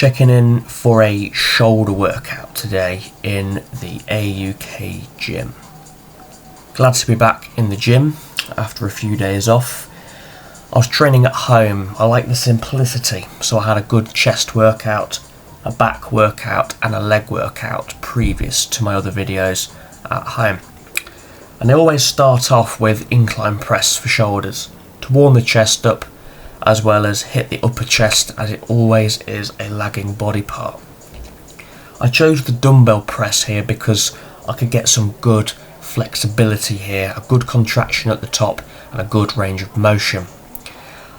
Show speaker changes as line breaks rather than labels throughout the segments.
Checking in for a shoulder workout today in the AUK gym. Glad to be back in the gym after a few days off. I was training at home. I like the simplicity, so I had a good chest workout, a back workout and a leg workout previous to my other videos at home. And I always start off with incline press for shoulders to warm the chest up, as well as hit the upper chest, as it always is a lagging body part. I chose the dumbbell press here because I could get some good flexibility here, a good contraction at the top and a good range of motion.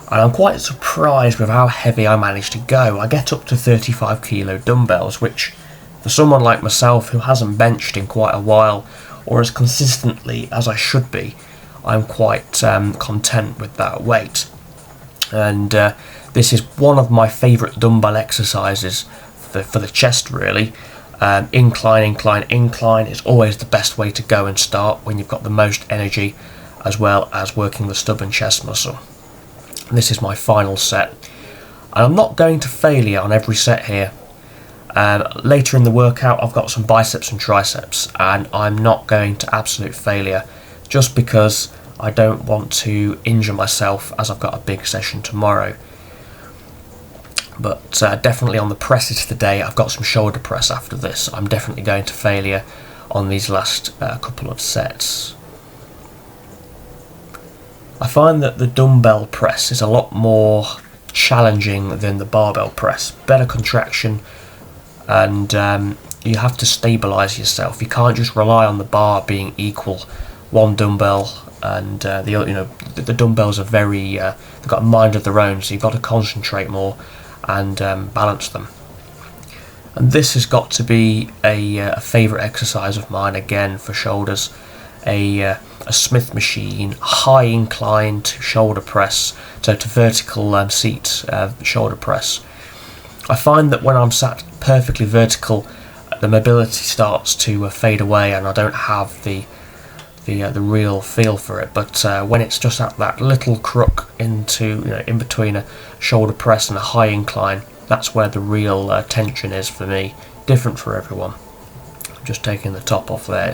And I'm quite surprised with how heavy I managed to go. I get up to 35 kilo dumbbells, which for someone like myself who hasn't benched in quite a while or as consistently as I should be, I'm quite content with that weight. And this is one of my favourite dumbbell exercises for the chest, really. Incline is always the best way to go and start when you've got the most energy, as well as working the stubborn chest muscle. And this is my final set, and I'm not going to failure on every set here. Later in the workout I've got some biceps and triceps, and I'm not going to absolute failure just because I don't want to injure myself, as I've got a big session tomorrow. But definitely on the presses today, I've got some shoulder press after this. I'm definitely going to failure on these last couple of sets. I find that the dumbbell press is a lot more challenging than the barbell press. Better contraction, and you have to stabilise yourself. You can't just rely on the bar being equal. One dumbbell and the dumbbells are very they've got a mind of their own, so you've got to concentrate more and balance them. And this has got to be a favourite exercise of mine again for shoulders. A Smith machine, high incline to shoulder press, so to vertical seat shoulder press. I find that when I'm sat perfectly vertical, the mobility starts to fade away, and I don't have the real feel for it. But when it's just at that little crook in between a shoulder press and a high incline, that's where the real tension is for me. Different for everyone. I'm just taking the top off there.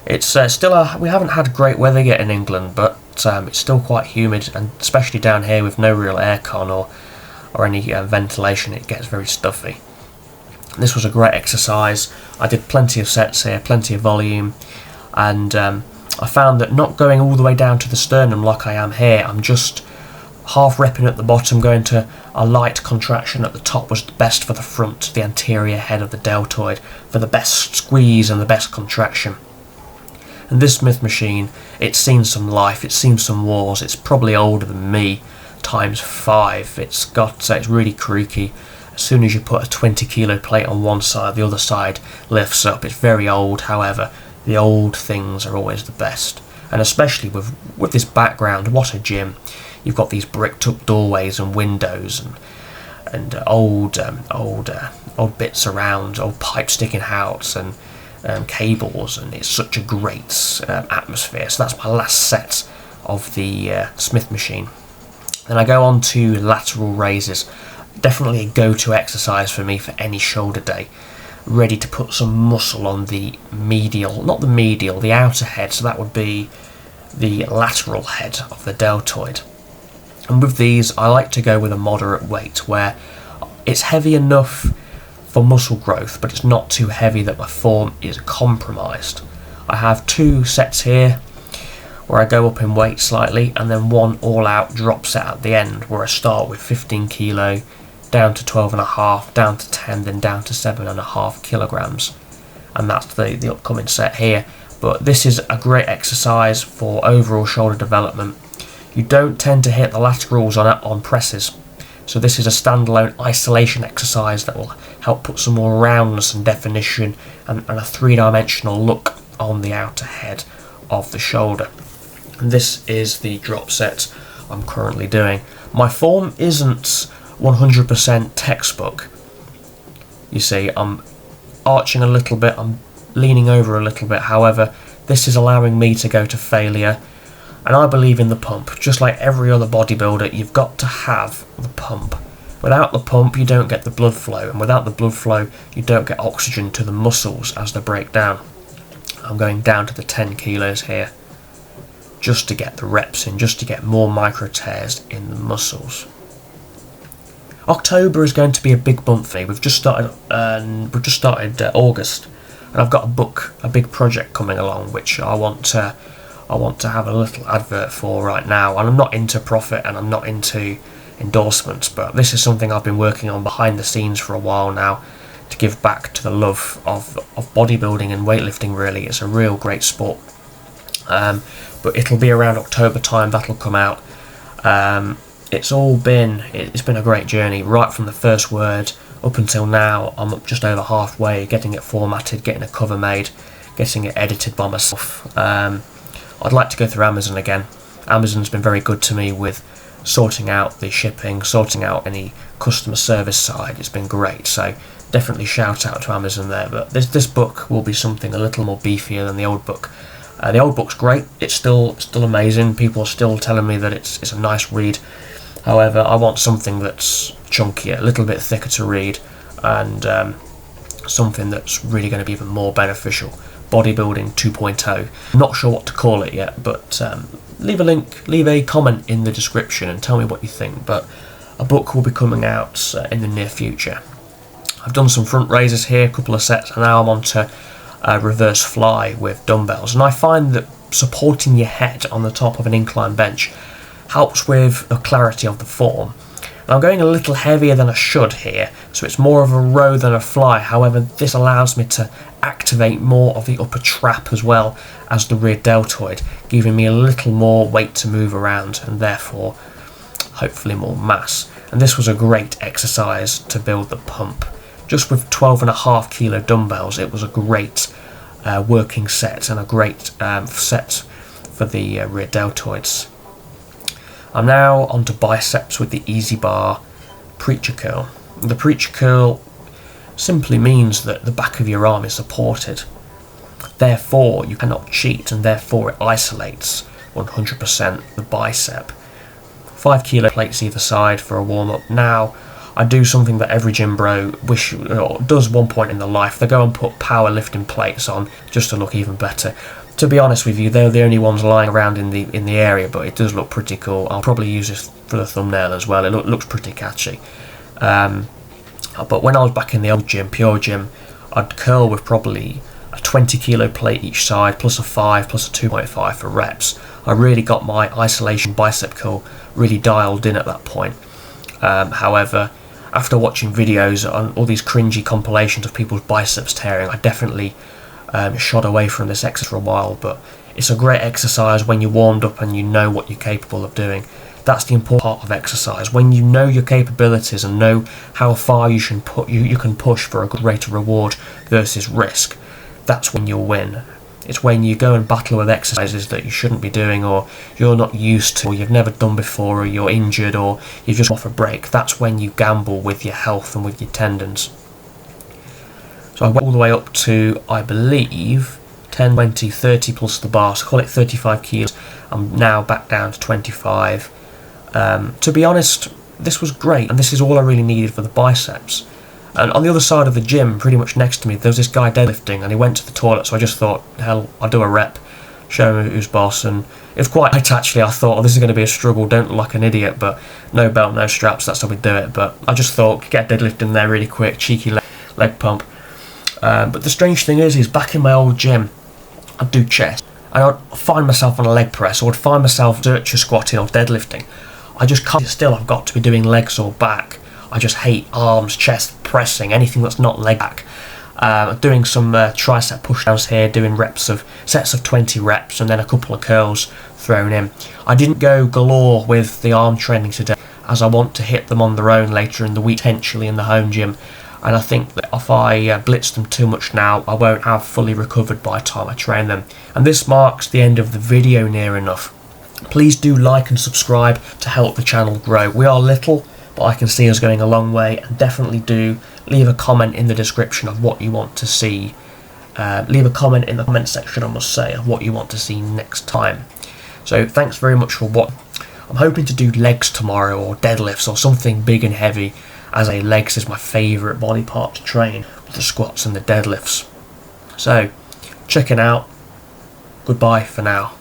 It's still we haven't had great weather yet in England, but it's still quite humid, and especially down here with no real aircon or any ventilation, it gets very stuffy. This was a great exercise. I did plenty of sets here, plenty of volume. And I found that not going all the way down to the sternum like I am here, I'm just half repping at the bottom, going to a light contraction at the top was the best for the front, the anterior head of the deltoid, for the best squeeze and the best contraction. And this Smith machine, it's seen some life, it's seen some wars, it's probably older than me, times 5. It's really creaky. As soon as you put a 20 kilo plate on one side, the other side lifts up. It's very old, however. The old things are always the best, and especially with this background. What a gym! You've got these bricked up doorways and windows, and old bits around, old pipes sticking out, and cables, and it's such a great atmosphere. So that's my last set of the Smith machine. Then I go on to lateral raises. Definitely a go-to exercise for me for any shoulder day. Ready to put some muscle on the the outer head, so that would be the lateral head of the deltoid. And with these, I like to go with a moderate weight, where it's heavy enough for muscle growth, but it's not too heavy that my form is compromised. I have 2 sets here, where I go up in weight slightly, and then one all-out drop set at the end, where I start with 15 kilo, down to 12.5, down to 10, then down to 7.5 kilograms. And that's the upcoming set here. But this is a great exercise for overall shoulder development. You don't tend to hit the laterals on presses. So this is a standalone isolation exercise that will help put some more roundness and definition and a 3-dimensional look on the outer head of the shoulder. And this is the drop set I'm currently doing. My form isn't 100% textbook. You see, I'm arching a little bit, I'm leaning over a little bit. However, this is allowing me to go to failure, and I believe in the pump. Just like every other bodybuilder, you've got to have the pump. Without the pump, you don't get the blood flow, and without the blood flow, you don't get oxygen to the muscles as they break down. I'm going down to the 10 kilos here, just to get the reps in, just to get more micro tears in the muscles. October is going to be a big month for me. We've just started August, and I've got a big project coming along, which I want to have a little advert for right now. And I'm not into profit, and I'm not into endorsements, but this is something I've been working on behind the scenes for a while now, to give back to the love of bodybuilding and weightlifting. Really, it's a real great sport. But it'll be around October time that'll come out. It's been a great journey right from the first word up until now. I'm up just over halfway, getting it formatted, getting a cover made, getting it edited by myself. I'd like to go through Amazon again. Amazon's been very good to me with sorting out the shipping, sorting out any customer service side. It's been great, so definitely shout out to Amazon there. But this book will be something a little more beefier than the old book. The old book's great. It's still amazing. People are still telling me that it's a nice read. However, I want something that's chunkier, a little bit thicker to read, and something that's really going to be even more beneficial. Bodybuilding 2.0. I'm not sure what to call it yet, but leave a comment in the description and tell me what you think. But a book will be coming out in the near future. I've done some front raises here, a couple of sets, and now I'm on to reverse fly with dumbbells. And I find that supporting your head on the top of an incline bench helps with the clarity of the form. And I'm going a little heavier than I should here, so it's more of a row than a fly. However, this allows me to activate more of the upper trap as well as the rear deltoid, giving me a little more weight to move around and therefore hopefully more mass. And this was a great exercise to build the pump. Just with 12.5 kilo dumbbells, it was a great working set and a great set for the rear deltoids. I'm now onto biceps with the easy bar preacher curl. The preacher curl simply means that the back of your arm is supported. Therefore, you cannot cheat, and therefore it isolates 100% the bicep. 5 kilo plates either side for a warm up. Now, I do something that every gym bro does one point in their life. They go and put powerlifting plates on just to look even better. To be honest with you, they're the only ones lying around in the area, but it does look pretty cool. I'll probably use this for the thumbnail as well. It looks pretty catchy. But when I was back in the old gym, pure gym, I'd curl with probably a 20 kilo plate each side, plus a 5, plus a 2.5 for reps. I really got my isolation bicep curl really dialed in at that point. However, after watching videos on all these cringy compilations of people's biceps tearing, I definitely shot away from this exercise for a while. But it's a great exercise when you're warmed up and you know what you're capable of doing. That's the important part of exercise. When you know your capabilities and know how far you can push for a good rate of reward versus risk, that's when you'll win. It's when you go and battle with exercises that you shouldn't be doing, or you're not used to, or you've never done before, or you're injured, or you've just off a break. That's when you gamble with your health and with your tendons. So I went all the way up to, I believe, 10, 20, 30 plus the bar, so call it 35 kilos. I'm now back down to 25. To be honest, this was great, and this is all I really needed for the biceps. And on the other side of the gym, pretty much next to me, there was this guy deadlifting, and he went to the toilet, so I just thought, hell, I'll do a rep, show him who's boss. And it was quite light, actually. I thought, oh, this is going to be a struggle, don't look like an idiot, but no belt, no straps, that's how we do it. But I just thought, get a deadlift in there really quick, cheeky leg pump. But the strange thing is back in my old gym, I'd do chest, and I'd find myself on a leg press, or I'd find myself searcher squatting or deadlifting. I just can't still, I've got to be doing legs or back. I just hate arms, chest, pressing, anything that's not leg back. Doing some tricep pushdowns here, doing sets of 20 reps, and then a couple of curls thrown in. I didn't go galore with the arm training today, as I want to hit them on their own later in the week, potentially in the home gym. And I think that if I blitz them too much now, I won't have fully recovered by the time I train them. And this marks the end of the video near enough. Please do like and subscribe to help the channel grow. We are little, but I can see us going a long way, and definitely do leave a comment in the description of what you want to see. Leave a comment in the comment section, I must say, of what you want to see next time. So thanks very much for watching. I'm hoping to do legs tomorrow, or deadlifts, or something big and heavy. as a legs is my favourite body part to train with the squats and the deadlifts. So check it out. Goodbye for now.